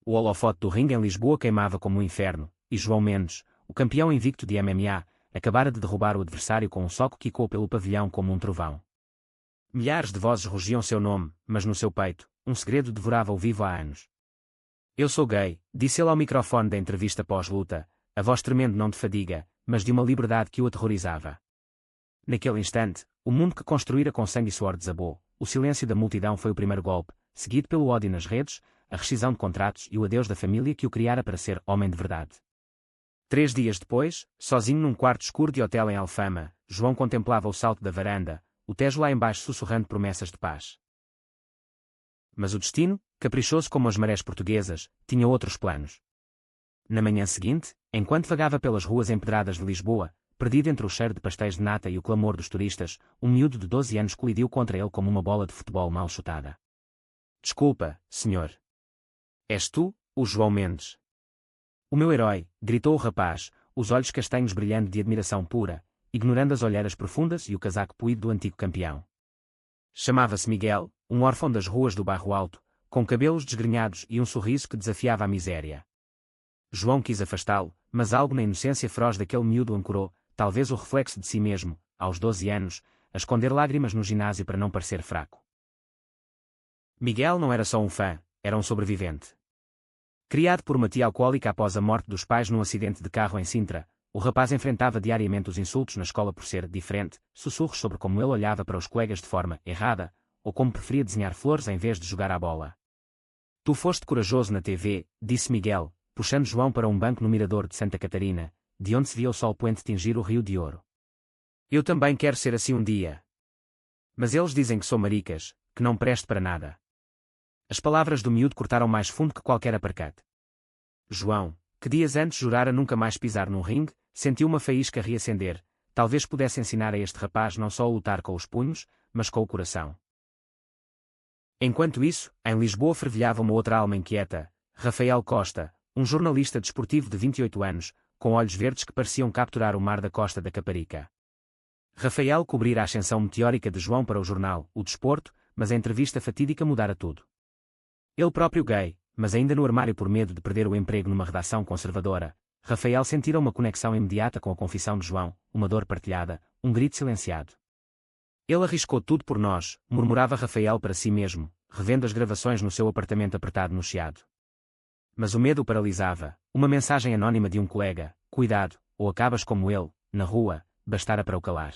o holofote do ringue em Lisboa queimava como um inferno, e João Mendes, o campeão invicto de MMA, acabara de derrubar o adversário com um soco que ecoou pelo pavilhão como um trovão. Milhares de vozes rugiam seu nome, mas no seu peito, um segredo devorava-o vivo há anos. Eu sou gay, disse ele ao microfone da entrevista pós-luta, a voz tremendo não de fadiga, mas de uma liberdade que o aterrorizava. Naquele instante, o mundo que construíra com sangue e suor desabou, o silêncio da multidão foi o primeiro golpe, seguido pelo ódio nas redes, a rescisão de contratos e o adeus da família que o criara para ser homem de verdade. 3 dias depois, sozinho num quarto escuro de hotel em Alfama, João contemplava o salto da varanda, o Tejo lá embaixo sussurrando promessas de paz. Mas o destino, caprichoso como as marés portuguesas, tinha outros planos. Na manhã seguinte, enquanto vagava pelas ruas empedradas de Lisboa, perdido entre o cheiro de pastéis de nata e o clamor dos turistas, um miúdo de 12 anos colidiu contra ele como uma bola de futebol mal chutada. Desculpa, senhor. És tu, o João Mendes? O meu herói, gritou o rapaz, os olhos castanhos brilhando de admiração pura, ignorando as olheiras profundas e o casaco puído do antigo campeão. Chamava-se Miguel, um órfão das ruas do Bairro Alto, com cabelos desgrenhados e um sorriso que desafiava a miséria. João quis afastá-lo, mas algo na inocência feroz daquele miúdo ancorou, talvez o reflexo de si mesmo, aos 12 anos, a esconder lágrimas no ginásio para não parecer fraco. Miguel não era só um fã, era um sobrevivente. Criado por uma tia alcoólica após a morte dos pais num acidente de carro em Sintra, o rapaz enfrentava diariamente os insultos na escola por ser diferente, sussurros sobre como ele olhava para os colegas de forma errada, ou como preferia desenhar flores em vez de jogar à bola. Tu foste corajoso na TV, disse Miguel, puxando João para um banco no mirador de Santa Catarina, de onde se via o sol poente tingir o Rio de Ouro. Eu também quero ser assim um dia. Mas eles dizem que sou maricas, que não presto para nada. As palavras do miúdo cortaram mais fundo que qualquer aparcate. João, que dias antes jurara nunca mais pisar num ringue, sentiu uma faísca reacender, talvez pudesse ensinar a este rapaz não só a lutar com os punhos, mas com o coração. Enquanto isso, em Lisboa fervilhava uma outra alma inquieta, Rafael Costa, um jornalista desportivo de 28 anos, com olhos verdes que pareciam capturar o mar da costa da Caparica. Rafael cobrira a ascensão meteórica de João para o jornal, O Desporto, mas a entrevista fatídica mudara tudo. Ele próprio gay, mas ainda no armário por medo de perder o emprego numa redação conservadora, Rafael sentira uma conexão imediata com a confissão de João, uma dor partilhada, um grito silenciado. Ele arriscou tudo por nós, murmurava Rafael para si mesmo, revendo as gravações no seu apartamento apertado no Chiado. Mas o medo o paralisava, uma mensagem anónima de um colega, cuidado, ou acabas como ele, na rua, bastara para o calar.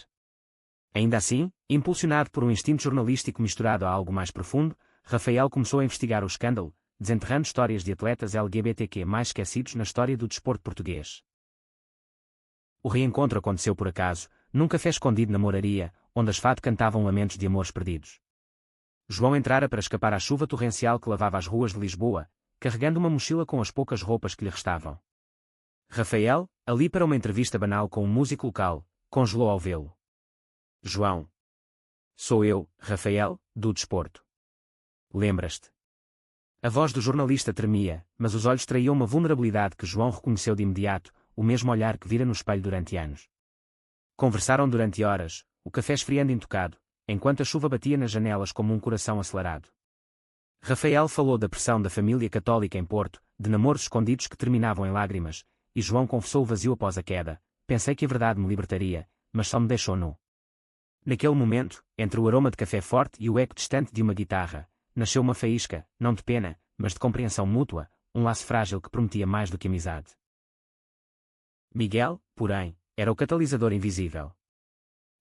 Ainda assim, impulsionado por um instinto jornalístico misturado a algo mais profundo, Rafael começou a investigar o escândalo, desenterrando histórias de atletas LGBTQ mais esquecidos na história do desporto português. O reencontro aconteceu por acaso, num café escondido na Moraria, onde as fado cantavam lamentos de amores perdidos. João entrara para escapar à chuva torrencial que lavava as ruas de Lisboa, carregando uma mochila com as poucas roupas que lhe restavam. Rafael, ali para uma entrevista banal com um músico local, congelou ao vê-lo. João. Sou eu, Rafael, do desporto. Lembras-te? A voz do jornalista tremia, mas os olhos traíam uma vulnerabilidade que João reconheceu de imediato, o mesmo olhar que vira no espelho durante anos. Conversaram durante horas, o café esfriando intocado, enquanto a chuva batia nas janelas como um coração acelerado. Rafael falou da pressão da família católica em Porto, de namoros escondidos que terminavam em lágrimas, e João confessou o vazio após a queda. Pensei que a verdade me libertaria, mas só me deixou nu. Naquele momento, entre o aroma de café forte e o eco distante de uma guitarra, nasceu uma faísca, não de pena, mas de compreensão mútua, um laço frágil que prometia mais do que amizade. Miguel, porém, era o catalisador invisível.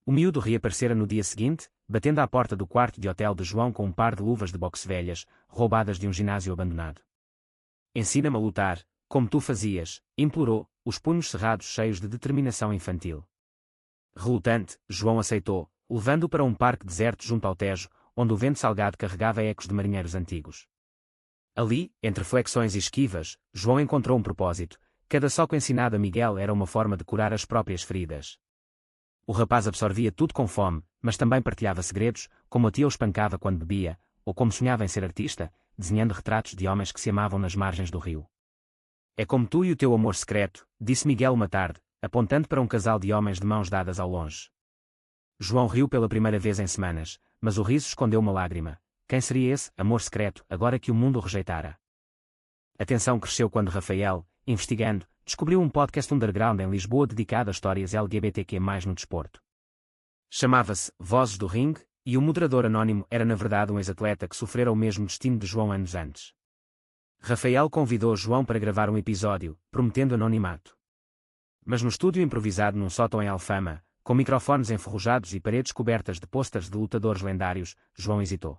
O miúdo reaparecera no dia seguinte, batendo à porta do quarto de hotel de João com um par de luvas de boxe velhas, roubadas de um ginásio abandonado. Ensina-me a lutar, como tu fazias, implorou, os punhos cerrados cheios de determinação infantil. Relutante, João aceitou, levando-o para um parque deserto junto ao Tejo, onde o vento salgado carregava ecos de marinheiros antigos. Ali, entre flexões e esquivas, João encontrou um propósito. Cada soco ensinado a Miguel era uma forma de curar as próprias feridas. O rapaz absorvia tudo com fome, mas também partilhava segredos, como a tia o espancava quando bebia, ou como sonhava em ser artista, desenhando retratos de homens que se amavam nas margens do rio. É como tu e o teu amor secreto, disse Miguel uma tarde, apontando para um casal de homens de mãos dadas ao longe. João riu pela primeira vez em semanas, mas o riso escondeu uma lágrima. Quem seria esse amor secreto, agora que o mundo o rejeitara? A tensão cresceu quando Rafael, investigando, descobriu um podcast underground em Lisboa dedicado a histórias LGBTQ+, no desporto. Chamava-se Vozes do Ringue, e o moderador anónimo era na verdade um ex-atleta que sofrera o mesmo destino de João anos antes. Rafael convidou João para gravar um episódio, prometendo anonimato. Mas no estúdio improvisado num sótão em Alfama, com microfones enferrujados e paredes cobertas de posters de lutadores lendários, João hesitou.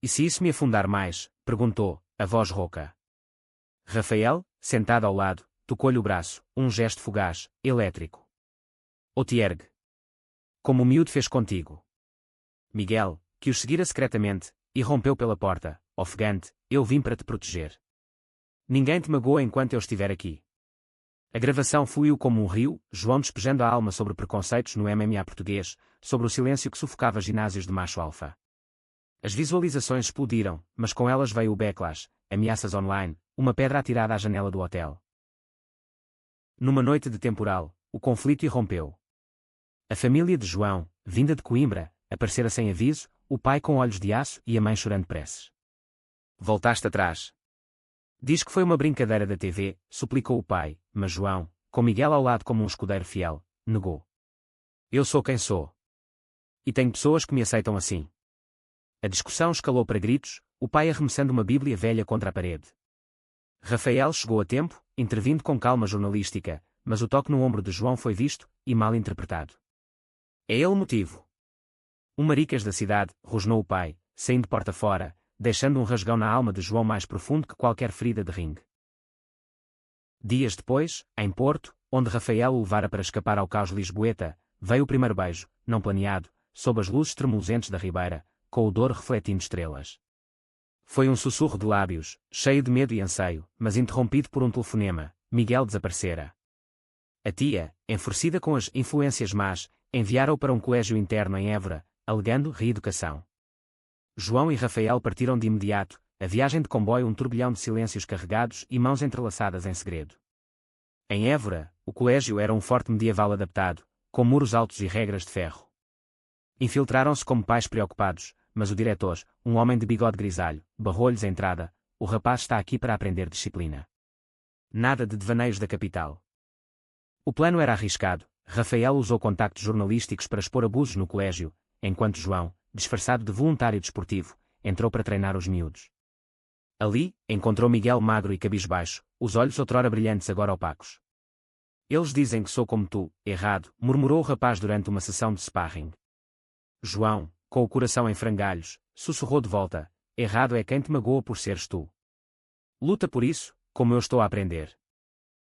E se isso me afundar mais? Perguntou, a voz rouca. Rafael, sentado ao lado, tocou-lhe o braço, um gesto fugaz, elétrico. Ou te ergue. Como o miúdo fez contigo. Miguel, que os seguira secretamente, irrompeu pela porta, ofegante, eu vim para te proteger. Ninguém te magoa enquanto eu estiver aqui. A gravação fluiu como um rio, João despejando a alma sobre preconceitos no MMA português, sobre o silêncio que sufocava ginásios de macho alfa. As visualizações explodiram, mas com elas veio o backlash, ameaças online, uma pedra atirada à janela do hotel. Numa noite de temporal, o conflito irrompeu. A família de João, vinda de Coimbra, aparecera sem aviso, o pai com olhos de aço e a mãe chorando preces. Voltaste atrás. Diz que foi uma brincadeira da TV, suplicou o pai, mas João, com Miguel ao lado como um escudeiro fiel, negou. Eu sou quem sou. E tenho pessoas que me aceitam assim. A discussão escalou para gritos, o pai arremessando uma bíblia velha contra a parede. Rafael chegou a tempo, intervindo com calma jornalística, mas o toque no ombro de João foi visto, e mal interpretado. É ele o motivo. Um maricas da cidade, rosnou o pai, saindo porta fora, deixando um rasgão na alma de João mais profundo que qualquer ferida de ringue. Dias depois, em Porto, onde Rafael o levara para escapar ao caos lisboeta, veio o primeiro beijo, não planeado, sob as luzes tremuluzentes da ribeira, com o dor refletindo estrelas. Foi um sussurro de lábios, cheio de medo e anseio, mas interrompido por um telefonema. Miguel desaparecera. A tia, enfurecida com as influências más, enviara-o para um colégio interno em Évora, alegando reeducação. João e Rafael partiram de imediato, a viagem de comboio um turbilhão de silêncios carregados e mãos entrelaçadas em segredo. Em Évora, o colégio era um forte medieval adaptado, com muros altos e regras de ferro. Infiltraram-se como pais preocupados, mas o diretor, um homem de bigode grisalho, barrou-lhes a entrada, o rapaz está aqui para aprender disciplina. Nada de devaneios da capital. O plano era arriscado, Rafael usou contactos jornalísticos para expor abusos no colégio, enquanto João, disfarçado de voluntário desportivo, entrou para treinar os miúdos. Ali, encontrou Miguel magro e cabisbaixo, os olhos outrora brilhantes agora opacos. Eles dizem que sou como tu, errado, murmurou o rapaz durante uma sessão de sparring. João, com o coração em frangalhos, sussurrou de volta, errado é quem te magoa por seres tu. Luta por isso, como eu estou a aprender.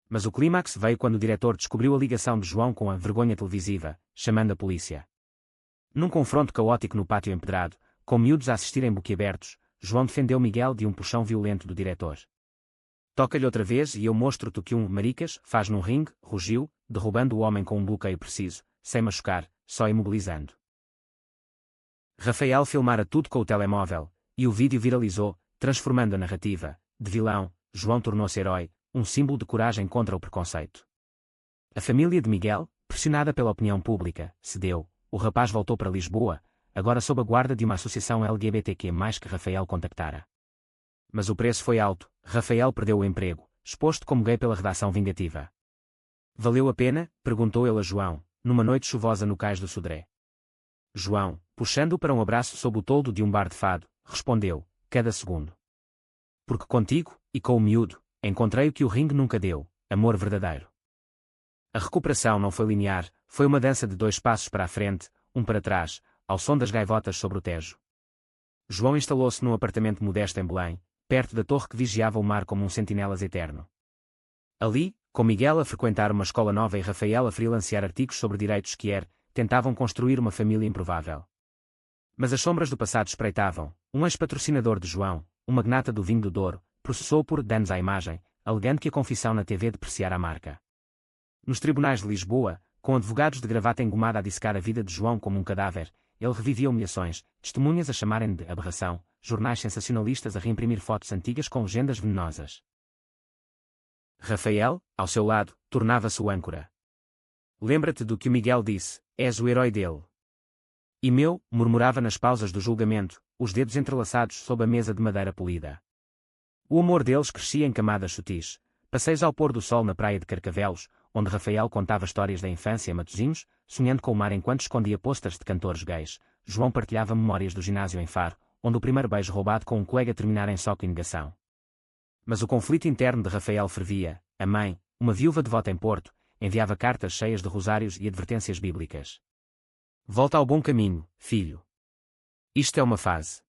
Mas o clímax veio quando o diretor descobriu a ligação de João com a vergonha televisiva, chamando a polícia. Num confronto caótico no pátio empedrado, com miúdos a assistirem boquiabertos, João defendeu Miguel de um puxão violento do diretor. Toca-lhe outra vez e eu mostro-te o que um maricas faz num ringue, rugiu, derrubando o homem com um bloqueio preciso, sem machucar, só imobilizando. Rafael filmara tudo com o telemóvel, e o vídeo viralizou, transformando a narrativa. De vilão, João tornou-se herói, um símbolo de coragem contra o preconceito. A família de Miguel, pressionada pela opinião pública, cedeu. O rapaz voltou para Lisboa, agora sob a guarda de uma associação LGBTQ+, que Rafael contactara. Mas o preço foi alto, Rafael perdeu o emprego, exposto como gay pela redação vingativa. Valeu a pena? Perguntou ele a João, numa noite chuvosa no cais do Sodré. João, puxando-o para um abraço sob o toldo de um bar de fado, respondeu, cada segundo. Porque contigo, e com o miúdo, encontrei o que o ringue nunca deu, amor verdadeiro. A recuperação não foi linear, foi uma dança de 2 passos para a frente, um para trás, ao som das gaivotas sobre o Tejo. João instalou-se num apartamento modesto em Belém, perto da torre que vigiava o mar como um sentinelas eterno. Ali, com Miguel a frequentar uma escola nova e Rafael a freelancear artigos sobre direitos tentavam construir uma família improvável. Mas as sombras do passado espreitavam. Um ex-patrocinador de João, um magnata do vinho do Douro, processou por danos à imagem, alegando que a confissão na TV depreciara a marca. Nos tribunais de Lisboa, com advogados de gravata engomada a dissecar a vida de João como um cadáver, ele revivia humilhações, testemunhas a chamarem de aberração, jornais sensacionalistas a reimprimir fotos antigas com legendas venenosas. Rafael, ao seu lado, tornava-se o âncora. Lembra-te do que o Miguel disse, és o herói dele. E meu, murmurava nas pausas do julgamento, os dedos entrelaçados sob a mesa de madeira polida. O amor deles crescia em camadas sutis. Passeios ao pôr do sol na praia de Carcavelos, onde Rafael contava histórias da infância em Matosinhos, sonhando com o mar enquanto escondia pôsteres de cantores gays. João partilhava memórias do ginásio em Faro, onde o primeiro beijo roubado com um colega terminara em soco e negação. Mas o conflito interno de Rafael fervia. A mãe, uma viúva devota em Porto, enviava cartas cheias de rosários e advertências bíblicas. Volta ao bom caminho, filho. Isto é uma fase.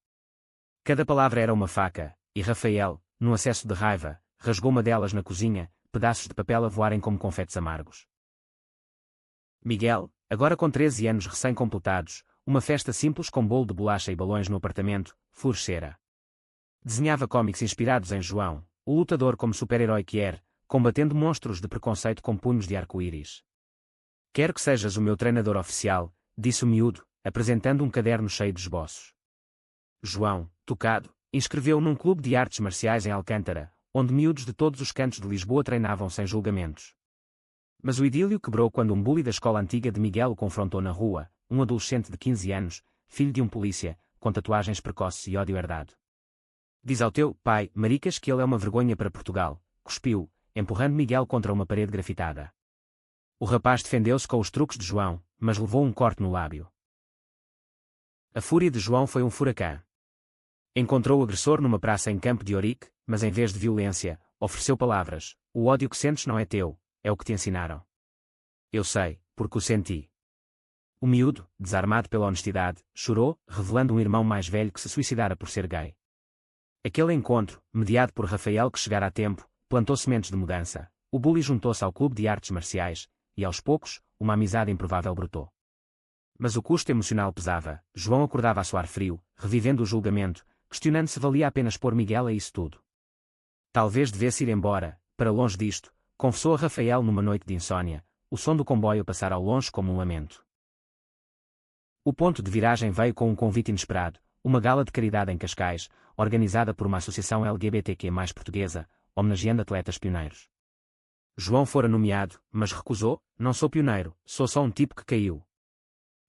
Cada palavra era uma faca, e Rafael, num acesso de raiva, rasgou uma delas na cozinha, pedaços de papel a voarem como confetes amargos. Miguel, agora com 13 anos recém-completados, uma festa simples com bolo de bolacha e balões no apartamento, florescera. Desenhava cómics inspirados em João, o lutador como super-herói que era, combatendo monstros de preconceito com punhos de arco-íris. Quero que sejas o meu treinador oficial, disse o miúdo, apresentando um caderno cheio de esboços. João, tocado, inscreveu num clube de artes marciais em Alcântara, onde miúdos de todos os cantos de Lisboa treinavam sem julgamentos. Mas o idílio quebrou quando um bully da escola antiga de Miguel o confrontou na rua, um adolescente de 15 anos, filho de um polícia, com tatuagens precoces e ódio herdado. Diz ao teu pai, maricas, que ele é uma vergonha para Portugal, cuspiu, empurrando Miguel contra uma parede grafitada. O rapaz defendeu-se com os truques de João, mas levou um corte no lábio. A fúria de João foi um furacão. Encontrou o agressor numa praça em Campo de Ourique, mas em vez de violência, ofereceu palavras. O ódio que sentes não é teu, é o que te ensinaram. Eu sei, porque o senti. O miúdo, desarmado pela honestidade, chorou, revelando um irmão mais velho que se suicidara por ser gay. Aquele encontro, mediado por Rafael que chegara a tempo, plantou sementes de mudança. O bully juntou-se ao clube de artes marciais, e aos poucos, uma amizade improvável brotou. Mas o custo emocional pesava. João acordava a suar frio, revivendo o julgamento, questionando se valia a pena expor Miguel a isso tudo. Talvez devesse ir embora, para longe disto, confessou a Rafael numa noite de insônia, o som do comboio a passar ao longe como um lamento. O ponto de viragem veio com um convite inesperado, uma gala de caridade em Cascais, organizada por uma associação LGBTQ+ portuguesa, homenageando atletas pioneiros. João fora nomeado, mas recusou. Não sou pioneiro, sou só um tipo que caiu.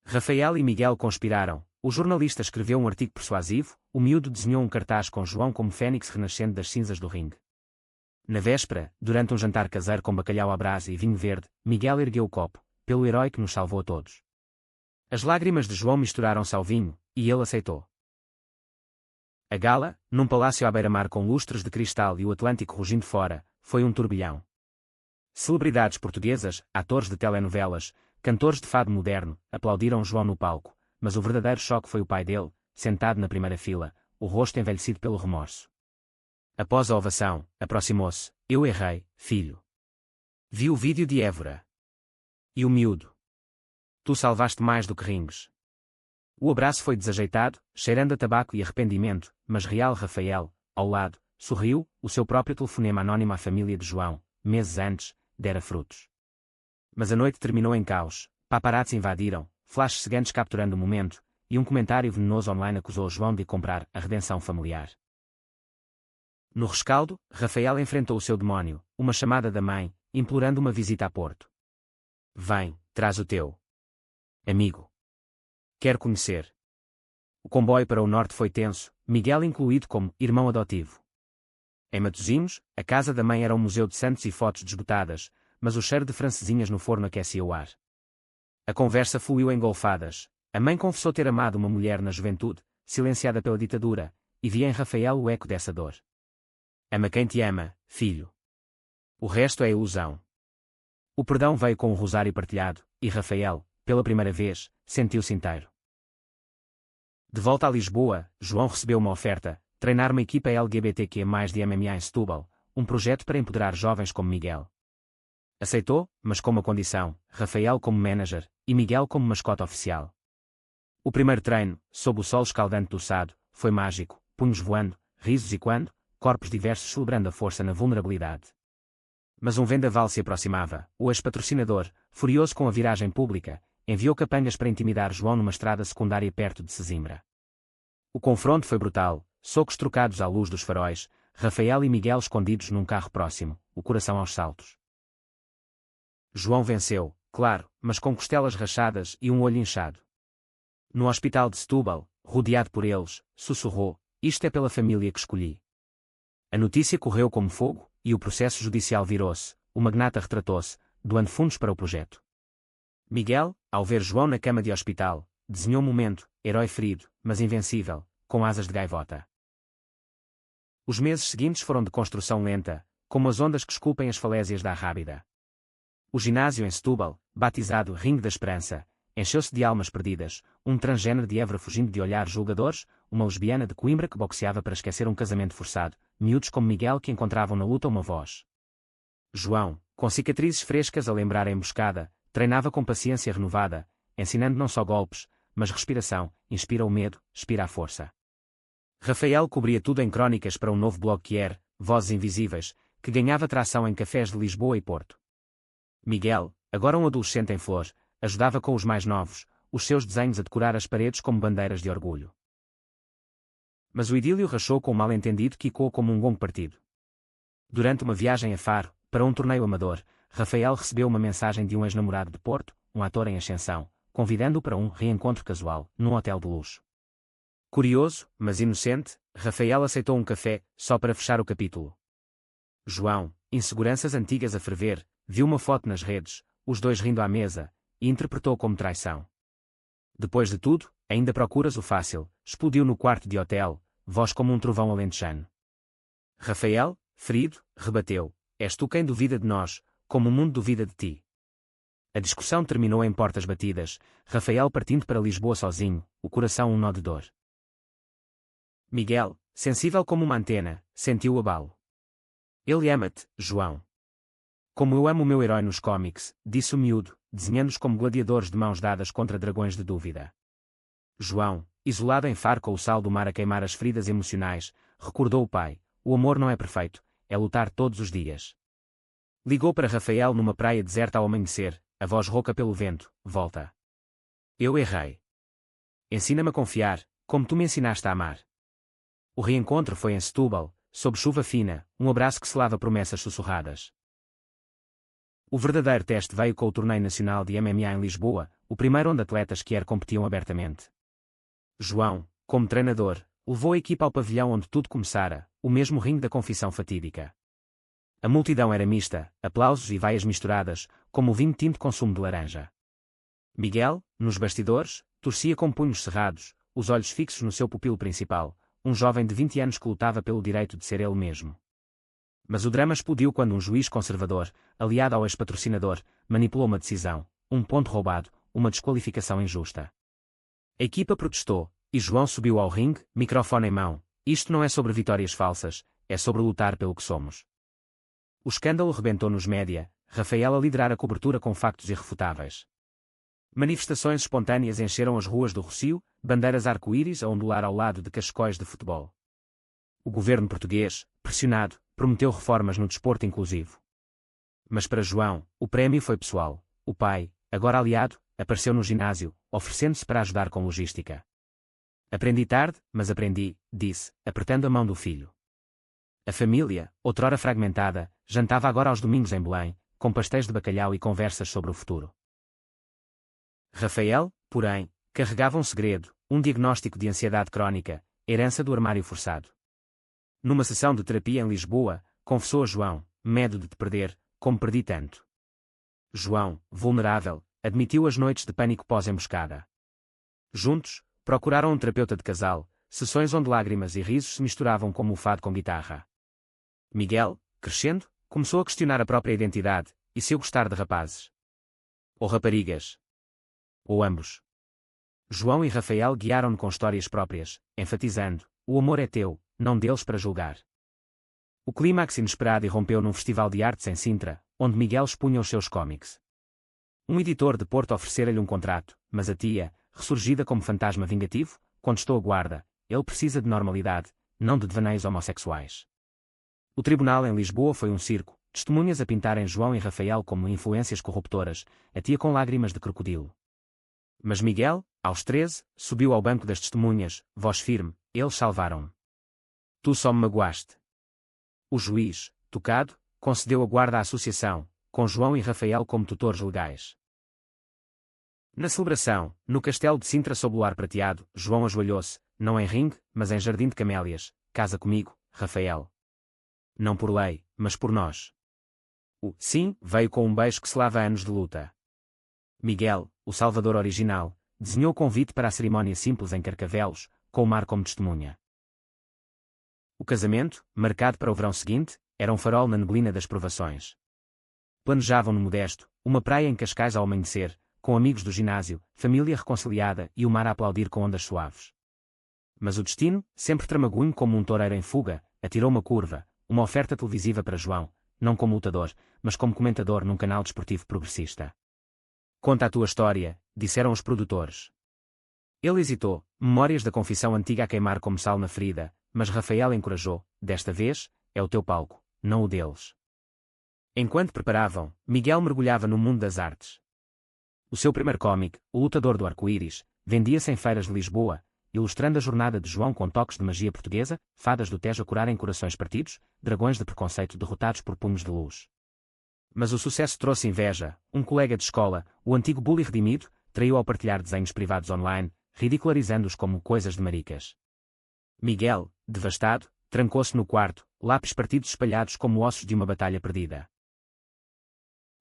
Rafael e Miguel conspiraram. O jornalista escreveu um artigo persuasivo, o miúdo desenhou um cartaz com João como fênix renascendo das cinzas do ringue. Na véspera, durante um jantar caseiro com bacalhau à brasa e vinho verde, Miguel ergueu o copo, pelo herói que nos salvou a todos. As lágrimas de João misturaram-se ao vinho, e ele aceitou. A gala, num palácio à beira-mar com lustres de cristal e o Atlântico rugindo fora, foi um turbilhão. Celebridades portuguesas, atores de telenovelas, cantores de fado moderno, aplaudiram João no palco, mas o verdadeiro choque foi o pai dele, sentado na primeira fila, o rosto envelhecido pelo remorso. Após a ovação, aproximou-se. Eu errei, filho. Vi o vídeo de Évora. E o miúdo. Tu salvaste mais do que ringues. O abraço foi desajeitado, cheirando a tabaco e arrependimento, mas real Rafael, ao lado, sorriu. O seu próprio telefonema anónimo à família de João, meses antes, dera frutos. Mas a noite terminou em caos. Paparazzi invadiram, flashes cegantes capturando o momento, e um comentário venenoso online acusou João de comprar a redenção familiar. No rescaldo, Rafael enfrentou o seu demónio, uma chamada da mãe, implorando uma visita a Porto. Vem, traz o teu amigo. Quero conhecer. O comboio para o norte foi tenso, Miguel incluído como irmão adotivo. Em Matosinhos, a casa da mãe era um museu de santos e fotos desbotadas, mas o cheiro de francesinhas no forno aquecia o ar. A conversa fluiu em golfadas. A mãe confessou ter amado uma mulher na juventude, silenciada pela ditadura, e via em Rafael o eco dessa dor. Ama quem te ama, filho. O resto é ilusão. O perdão veio com o rosário partilhado, e Rafael, pela primeira vez, sentiu-se inteiro. De volta a Lisboa, João recebeu uma oferta, treinar uma equipa LGBTQ+ de MMA em Setúbal, um projeto para empoderar jovens como Miguel. Aceitou, mas com uma condição, Rafael como manager, e Miguel como mascote oficial. O primeiro treino, sob o sol escaldante do Sado, foi mágico, punhos voando, risos e quando, corpos diversos celebrando a força na vulnerabilidade. Mas um vendaval se aproximava. O ex-patrocinador, furioso com a viragem pública, enviou capangas para intimidar João numa estrada secundária perto de Sesimbra. O confronto foi brutal, socos trocados à luz dos faróis, Rafael e Miguel escondidos num carro próximo, o coração aos saltos. João venceu, claro, mas com costelas rachadas e um olho inchado. No hospital de Setúbal, rodeado por eles, sussurrou: isto é pela família que escolhi. A notícia correu como fogo, e o processo judicial virou-se. O magnata retratou-se, doando fundos para o projeto. Miguel, ao ver João na cama de hospital, desenhou momento, herói ferido, mas invencível, com asas de gaivota. Os meses seguintes foram de construção lenta, como as ondas que esculpem as falésias da Arrábida. O ginásio em Setúbal, batizado Ringue da Esperança, encheu-se de almas perdidas, um transgênero de Évora fugindo de olhares julgadores, uma lesbiana de Coimbra que boxeava para esquecer um casamento forçado, miúdos como Miguel que encontravam na luta uma voz. João, com cicatrizes frescas a lembrar a emboscada, treinava com paciência renovada, ensinando não só golpes, mas respiração, inspira o medo, expira a força. Rafael cobria tudo em crónicas para um novo blog que era Vozes Invisíveis, que ganhava tração em cafés de Lisboa e Porto. Miguel, agora um adolescente em flor, ajudava com os mais novos, os seus desenhos a decorar as paredes como bandeiras de orgulho. Mas o idílio rachou com um mal-entendido que quicou como um gongo partido. Durante uma viagem a Faro, para um torneio amador, Rafael recebeu uma mensagem de um ex-namorado de Porto, um ator em ascensão, convidando-o para um reencontro casual, num hotel de luxo. Curioso, mas inocente, Rafael aceitou um café, só para fechar o capítulo. João, inseguranças antigas a ferver, viu uma foto nas redes, os dois rindo à mesa, e interpretou como traição. Depois de tudo, ainda procuras o fácil, explodiu no quarto de hotel, voz como um trovão alentejano. Rafael, ferido, rebateu, és tu quem duvida de nós, como o mundo duvida de ti. A discussão terminou em portas batidas, Rafael partindo para Lisboa sozinho, o coração um nó de dor. Miguel, sensível como uma antena, sentiu o abalo. Ele ama-te, João. Como eu amo o meu herói nos cómics, disse o miúdo, desenhando-os como gladiadores de mãos dadas contra dragões de dúvida. João, isolado em Faro com o sal do mar a queimar as feridas emocionais, recordou o pai, o amor não é perfeito, é lutar todos os dias. Ligou para Rafael numa praia deserta ao amanhecer, a voz rouca pelo vento, volta. Eu errei. Ensina-me a confiar, como tu me ensinaste a amar. O reencontro foi em Setúbal, sob chuva fina, um abraço que selava promessas sussurradas. O verdadeiro teste veio com o torneio nacional de MMA em Lisboa, o primeiro onde atletas que competiam abertamente. João, como treinador, levou a equipa ao pavilhão onde tudo começara, o mesmo ringue da confissão fatídica. A multidão era mista, aplausos e vaias misturadas, como o vinho tinto com sumo de laranja. Miguel, nos bastidores, torcia com punhos cerrados, os olhos fixos no seu pupilo principal, um jovem de 20 anos que lutava pelo direito de ser ele mesmo. Mas o drama explodiu quando um juiz conservador, aliado ao ex-patrocinador, manipulou uma decisão, um ponto roubado, uma desqualificação injusta. A equipa protestou, e João subiu ao ringue, microfone em mão. Isto não é sobre vitórias falsas, é sobre lutar pelo que somos. O escândalo rebentou nos média, Rafael a liderar a cobertura com factos irrefutáveis. Manifestações espontâneas encheram as ruas do Rossio, bandeiras arco-íris a ondular ao lado de cascóis de futebol. O governo português, pressionado, prometeu reformas no desporto inclusivo. Mas para João, o prémio foi pessoal. O pai, agora aliado, apareceu no ginásio, oferecendo-se para ajudar com logística. Aprendi tarde, mas aprendi, disse, apertando a mão do filho. A família, outrora fragmentada, jantava agora aos domingos em Belém, com pastéis de bacalhau e conversas sobre o futuro. Rafael, porém, carregava um segredo, um diagnóstico de ansiedade crónica, herança do armário forçado. Numa sessão de terapia em Lisboa, confessou a João, medo de te perder, como perdi tanto. João, vulnerável, admitiu as noites de pânico pós-emboscada. Juntos, procuraram um terapeuta de casal, sessões onde lágrimas e risos se misturavam como o fado com guitarra. Miguel, crescendo, começou a questionar a própria identidade, e se eu gostar de rapazes? Ou raparigas? Ou ambos? João e Rafael guiaram-no com histórias próprias, enfatizando, o amor é teu, não deles para julgar. O clímax inesperado irrompeu num festival de artes em Sintra, onde Miguel expunha os seus cómics. Um editor de Porto oferecera-lhe um contrato, mas a tia, ressurgida como fantasma vingativo, contestou a guarda, ele precisa de normalidade, não de devaneios homossexuais. O tribunal em Lisboa foi um circo, testemunhas a pintarem João e Rafael como influências corruptoras, a tia com lágrimas de crocodilo. Mas Miguel, aos 13, subiu ao banco das testemunhas, voz firme, eles salvaram-me. Tu só me magoaste. O juiz, tocado, concedeu a guarda à associação, com João e Rafael como tutores legais. Na celebração, no castelo de Sintra sob o ar prateado, João ajoelhou-se, não em ringue, mas em jardim de camélias, casa comigo, Rafael. Não por lei, mas por nós. O sim veio com um beijo que selava anos de luta. Miguel, o salvador original, desenhou o convite para a cerimónia simples em Carcavelos, com o mar como testemunha. O casamento, marcado para o verão seguinte, era um farol na neblina das provações. Planejavam no Modesto, uma praia em Cascais ao amanhecer, com amigos do ginásio, família reconciliada e o mar a aplaudir com ondas suaves. Mas o destino, sempre tramagunho como um toureiro em fuga, atirou uma curva, uma oferta televisiva para João, não como lutador, mas como comentador num canal desportivo progressista. Conta a tua história, disseram os produtores. Ele hesitou, memórias da confissão antiga a queimar como sal na ferida, mas Rafael encorajou, desta vez, é o teu palco, não o deles. Enquanto preparavam, Miguel mergulhava no mundo das artes. O seu primeiro cómic, O Lutador do Arco-Íris, vendia-se em feiras de Lisboa, ilustrando a jornada de João com toques de magia portuguesa, fadas do Tejo a curarem corações partidos, dragões de preconceito derrotados por punhos de luz. Mas o sucesso trouxe inveja. Um colega de escola, o antigo bully redimido, traiu ao partilhar desenhos privados online, ridicularizando-os como coisas de maricas. Miguel, devastado, trancou-se no quarto, lápis partidos espalhados como ossos de uma batalha perdida.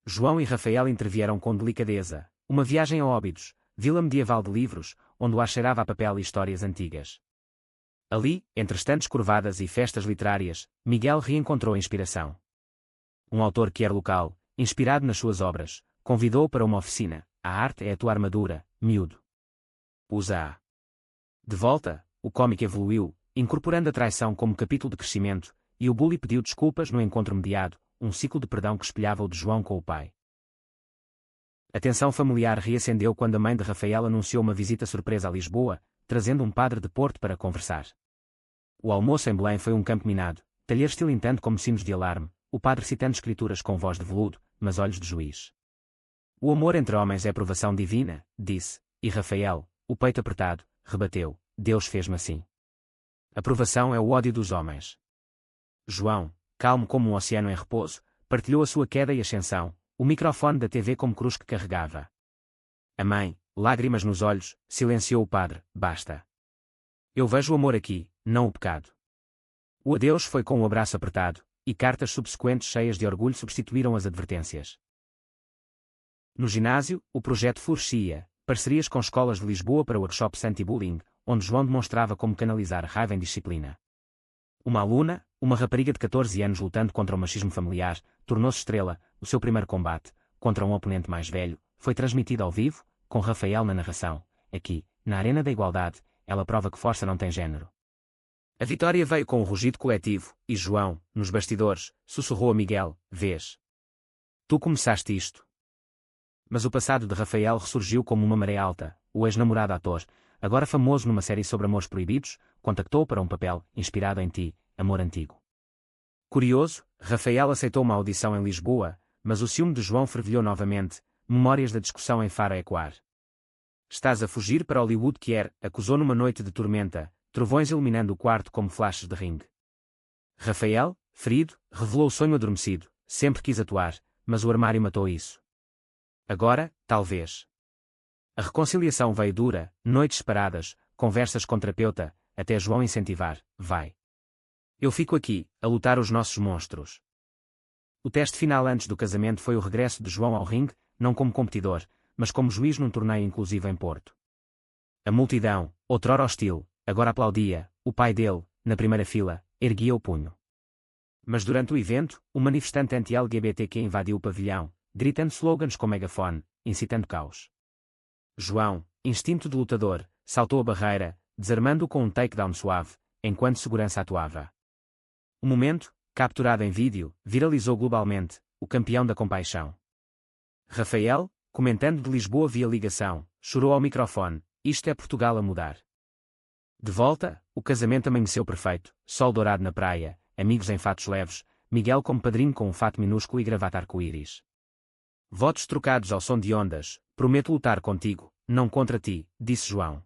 João e Rafael intervieram com delicadeza. Uma viagem a Óbidos, vila medieval de livros, onde o ar cheirava a papel e histórias antigas. Ali, entre estantes curvadas e festas literárias, Miguel reencontrou a inspiração. Um autor que era local, inspirado nas suas obras, convidou-o para uma oficina. A arte é a tua armadura, miúdo. Usa-a. De volta, o cómic evoluiu, incorporando a traição como capítulo de crescimento, e o bully pediu desculpas no encontro mediado, um ciclo de perdão que espelhava o de João com o pai. A tensão familiar reacendeu quando a mãe de Rafael anunciou uma visita surpresa a Lisboa, trazendo um padre de Porto para conversar. O almoço em Belém foi um campo minado, talheres tilintando como sinos de alarme, o padre citando escrituras com voz de veludo, mas olhos de juiz. O amor entre homens é provação divina, disse, e Rafael, o peito apertado, rebateu, Deus fez-me assim. A provação é o ódio dos homens. João, calmo como um oceano em repouso, partilhou a sua queda e ascensão, o microfone da TV como cruz que carregava. A mãe, lágrimas nos olhos, silenciou o padre, basta. Eu vejo o amor aqui, não o pecado. O adeus foi com um abraço apertado, e cartas subsequentes cheias de orgulho substituíram as advertências. No ginásio, o projeto florescia, parcerias com escolas de Lisboa para workshops anti-bullying, onde João demonstrava como canalizar raiva em disciplina. Uma aluna, uma rapariga de 14 anos lutando contra o machismo familiar, tornou-se estrela. O seu primeiro combate, contra um oponente mais velho, foi transmitido ao vivo, com Rafael na narração. Aqui, na Arena da Igualdade, ela prova que força não tem género. A vitória veio com um rugido coletivo, e João, nos bastidores, sussurrou a Miguel, vês? Tu começaste isto. Mas o passado de Rafael ressurgiu como uma maré alta. O ex-namorado ator, agora famoso numa série sobre amores proibidos, contactou-o para um papel, inspirado em ti, amor antigo. Curioso, Rafael aceitou uma audição em Lisboa, mas o ciúme de João fervilhou novamente, memórias da discussão em Faro a ecoar. Estás a fugir para Hollywood quer, acusou numa noite de tormenta, trovões iluminando o quarto como flashes de ringue. Rafael, ferido, revelou o sonho adormecido, sempre quis atuar, mas o armário matou isso. Agora, talvez. A reconciliação veio dura, noites separadas, conversas com terapeuta, até João incentivar, vai. Eu fico aqui, a lutar os nossos monstros. O teste final antes do casamento foi o regresso de João ao ringue, não como competidor, mas como juiz num torneio inclusivo em Porto. A multidão, outrora hostil, agora aplaudia, o pai dele, na primeira fila, erguia o punho. Mas durante o evento, o manifestante anti-LGBTQ invadiu o pavilhão, gritando slogans com megafone, incitando caos. João, instinto de lutador, saltou a barreira, desarmando-o com um takedown suave, enquanto segurança atuava. O momento, capturado em vídeo, viralizou globalmente, o campeão da compaixão. Rafael, comentando de Lisboa via ligação, chorou ao microfone, isto é Portugal a mudar. De volta, o casamento amanheceu perfeito, sol dourado na praia, amigos em fatos leves, Miguel como padrinho com um fato minúsculo e gravata arco-íris. Votos trocados ao som de ondas, prometo lutar contigo, não contra ti, disse João.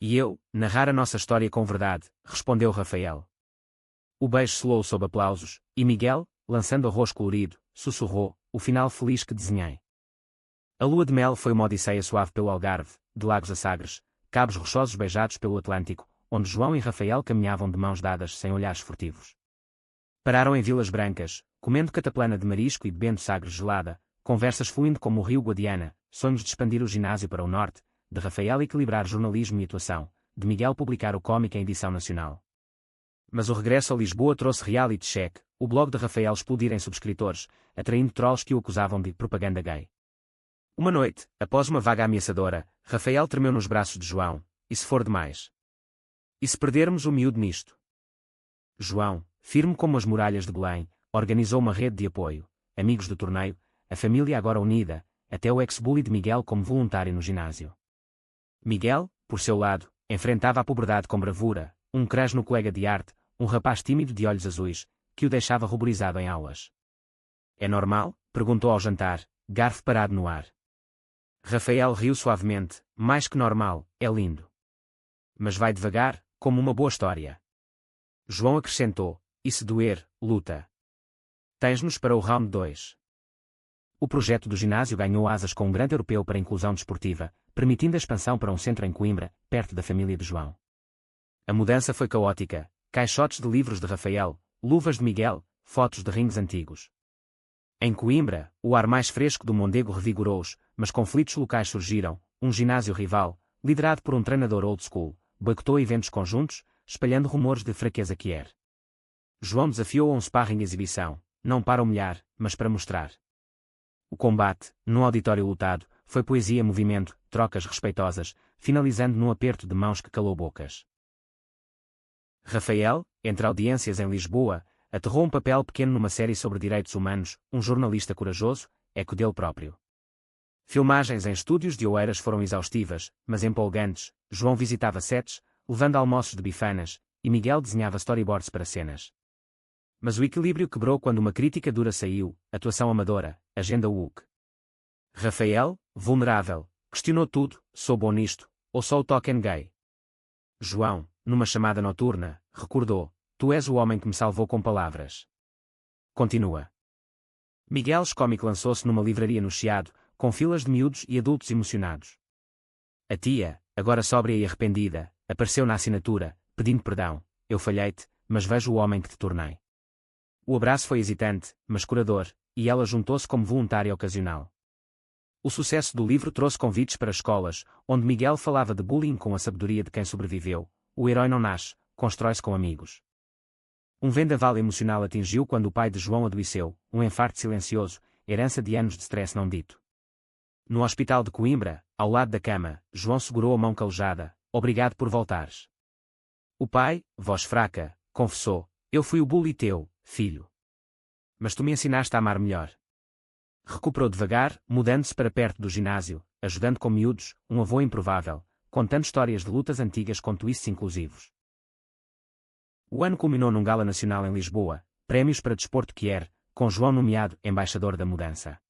E eu, narrar a nossa história com verdade, respondeu Rafael. O beijo soou sob aplausos, e Miguel, lançando arroz colorido, sussurrou, o final feliz que desenhei. A lua de mel foi uma odisseia suave pelo Algarve, de Lagos a Sagres, cabos rochosos beijados pelo Atlântico, onde João e Rafael caminhavam de mãos dadas sem olhares furtivos. Pararam em Vilas Brancas, comendo cataplana de marisco e bebendo sagres gelada, conversas fluindo como o rio Guadiana, sonhos de expandir o ginásio para o norte, de Rafael equilibrar jornalismo e atuação, de Miguel publicar o cómic em edição nacional. Mas o regresso a Lisboa trouxe reality check, o blog de Rafael explodir em subscritores, atraindo trolls que o acusavam de propaganda gay. Uma noite, após uma vaga ameaçadora, Rafael tremeu nos braços de João, e se for demais? E se perdermos o miúdo nisto? João, firme como as muralhas de Belém, organizou uma rede de apoio, amigos do torneio, a família agora unida, até o ex-bully de Miguel como voluntário no ginásio. Miguel, por seu lado, enfrentava a puberdade com bravura, um crush no colega de arte, um rapaz tímido de olhos azuis, que o deixava ruborizado em aulas. É normal? Perguntou ao jantar, garfo parado no ar. Rafael riu suavemente, mais que normal, é lindo. Mas vai devagar, como uma boa história. João acrescentou, e se doer, luta. Tens-nos para o round 2. O projeto do ginásio ganhou asas com um grande europeu para a inclusão desportiva, permitindo a expansão para um centro em Coimbra, perto da família de João. A mudança foi caótica, caixotes de livros de Rafael, luvas de Miguel, fotos de rings antigos. Em Coimbra, o ar mais fresco do Mondego revigorou-os, mas conflitos locais surgiram, um ginásio rival, liderado por um treinador old school, boicotou eventos conjuntos, espalhando rumores de fraqueza que era. João desafiou a um sparring exibição, não para humilhar, mas para mostrar. O combate, num auditório lotado, foi poesia em movimento, trocas respeitosas, finalizando num aperto de mãos que calou bocas. Rafael, entre audiências em Lisboa, aterrou um papel pequeno numa série sobre direitos humanos, um jornalista corajoso, eco dele próprio. Filmagens em estúdios de Oeiras foram exaustivas, mas empolgantes. João visitava sets, levando almoços de bifanas, e Miguel desenhava storyboards para cenas. Mas o equilíbrio quebrou quando uma crítica dura saiu, atuação amadora, agenda woke. Rafael, vulnerável, questionou tudo, sou bom nisto, ou sou o token gay? João, numa chamada noturna, recordou, tu és o homem que me salvou com palavras. Continua. Miguel Scómico lançou-se numa livraria no Chiado, com filas de miúdos e adultos emocionados. A tia, agora sóbria e arrependida, apareceu na assinatura, pedindo perdão, eu falhei-te, mas vejo o homem que te tornei. O abraço foi hesitante, mas curador, e ela juntou-se como voluntária ocasional. O sucesso do livro trouxe convites para escolas, onde Miguel falava de bullying com a sabedoria de quem sobreviveu. O herói não nasce, constrói-se com amigos. Um vendaval emocional atingiu quando o pai de João adoeceu, um infarto silencioso, herança de anos de stress não dito. No hospital de Coimbra, ao lado da cama, João segurou a mão calejada, obrigado por voltares. O pai, voz fraca, confessou, eu fui o bully teu, filho. Mas tu me ensinaste a amar melhor. Recuperou devagar, mudando-se para perto do ginásio, ajudando com miúdos, um avô improvável, contando histórias de lutas antigas com twists inclusivos. O ano culminou num gala nacional em Lisboa, prémios para desporto Kier, com João nomeado embaixador da mudança.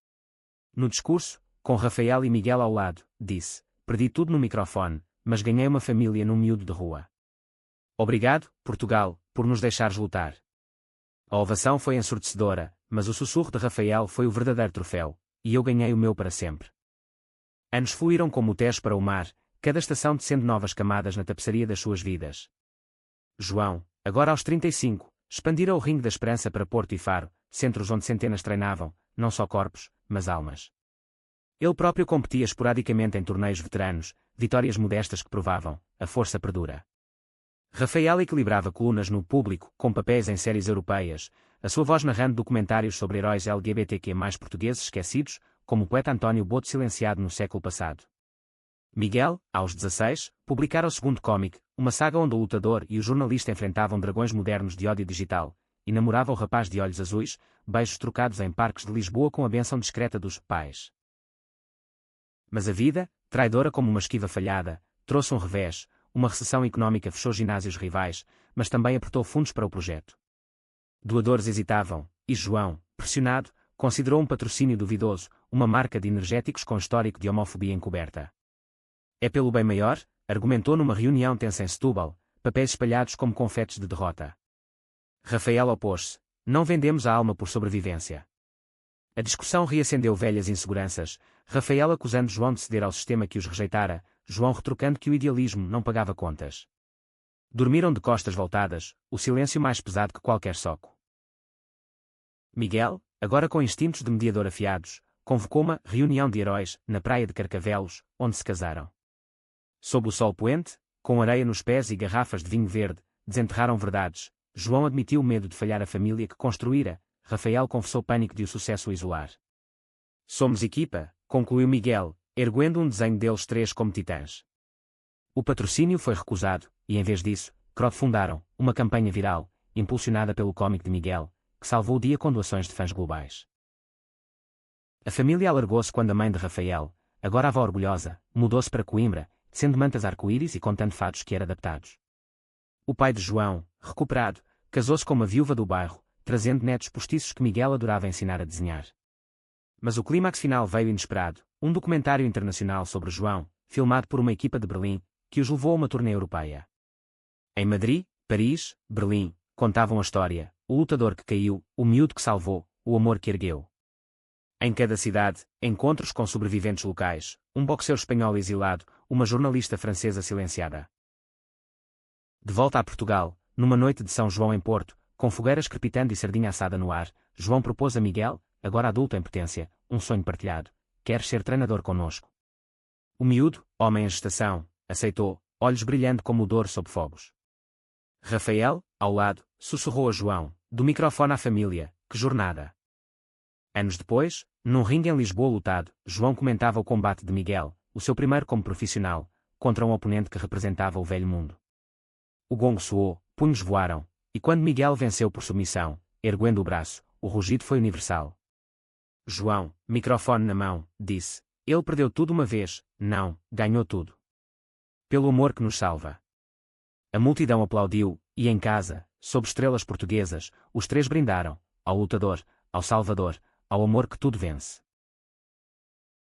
No discurso, com Rafael e Miguel ao lado, disse, perdi tudo no microfone, mas ganhei uma família num miúdo de rua. Obrigado, Portugal, por nos deixares lutar. A ovação foi ensurdecedora, mas o sussurro de Rafael foi o verdadeiro troféu, e eu ganhei o meu para sempre. Anos fluíram como o Tejo para o mar, cada estação tecendo novas camadas na tapeçaria das suas vidas. João, agora aos 35, expandira o ringue da esperança para Porto e Faro, centros onde centenas treinavam, não só corpos, mas almas. Ele próprio competia esporadicamente em torneios veteranos, vitórias modestas que provavam, a força perdura. Rafael equilibrava colunas no Público, com papéis em séries europeias, a sua voz narrando documentários sobre heróis LGBTQ+ portugueses esquecidos, como o poeta António Boto silenciado no século passado. Miguel, aos 16, publicara o segundo cómic, uma saga onde o lutador e o jornalista enfrentavam dragões modernos de ódio digital, e namorava o rapaz de olhos azuis, beijos trocados em parques de Lisboa com a bênção discreta dos pais. Mas a vida, traidora como uma esquiva falhada, trouxe um revés, uma recessão económica fechou ginásios rivais, mas também apertou fundos para o projeto. Doadores hesitavam, e João, pressionado, considerou um patrocínio duvidoso, uma marca de energéticos com histórico de homofobia encoberta. É pelo bem maior, argumentou numa reunião tensa em Setúbal, papéis espalhados como confetes de derrota. Rafael opôs-se, não vendemos a alma por sobrevivência. A discussão reacendeu velhas inseguranças, Rafael acusando João de ceder ao sistema que os rejeitara, João retrucando que o idealismo não pagava contas. Dormiram de costas voltadas, o silêncio mais pesado que qualquer soco. Miguel, agora com instintos de mediador afiados, convocou uma reunião de heróis na praia de Carcavelos, onde se casaram. Sob o sol poente, com areia nos pés e garrafas de vinho verde, desenterraram verdades. João admitiu o medo de falhar a família que construíra. Rafael confessou pânico de o sucesso isolar. Somos equipa, concluiu Miguel, erguendo um desenho deles três como titãs. O patrocínio foi recusado, e em vez disso, crowdfundaram uma campanha viral, impulsionada pelo cómic de Miguel, que salvou o dia com doações de fãs globais. A família alargou-se quando a mãe de Rafael, agora avó orgulhosa, mudou-se para Coimbra, sendo mantas arco-íris e contando fados que eram adaptados. O pai de João, recuperado, casou-se com uma viúva do bairro, trazendo netos postiços que Miguel adorava ensinar a desenhar. Mas o clímax final veio inesperado, um documentário internacional sobre João, filmado por uma equipa de Berlim, que os levou a uma turnê europeia. Em Madrid, Paris, Berlim, contavam a história, o lutador que caiu, o miúdo que salvou, o amor que ergueu. Em cada cidade, encontros com sobreviventes locais, um boxeiro espanhol exilado, uma jornalista francesa silenciada. De volta a Portugal, numa noite de São João em Porto, com fogueiras crepitando e sardinha assada no ar, João propôs a Miguel, agora adulto em potência, um sonho partilhado: queres ser treinador conosco? O miúdo, homem em gestação, aceitou, olhos brilhando como o Douro sob fogos. Rafael, ao lado, sussurrou a João, do microfone à família: que jornada! Anos depois, num ringue em Lisboa lotado, João comentava o combate de Miguel, o seu primeiro como profissional, contra um oponente que representava o velho mundo. O gongo soou, punhos voaram, e quando Miguel venceu por submissão, erguendo o braço, o rugido foi universal. João, microfone na mão, disse: ele perdeu tudo uma vez, não, ganhou tudo. Pelo amor que nos salva. A multidão aplaudiu, e em casa, sob estrelas portuguesas, os três brindaram, ao lutador, ao salvador, ao amor que tudo vence.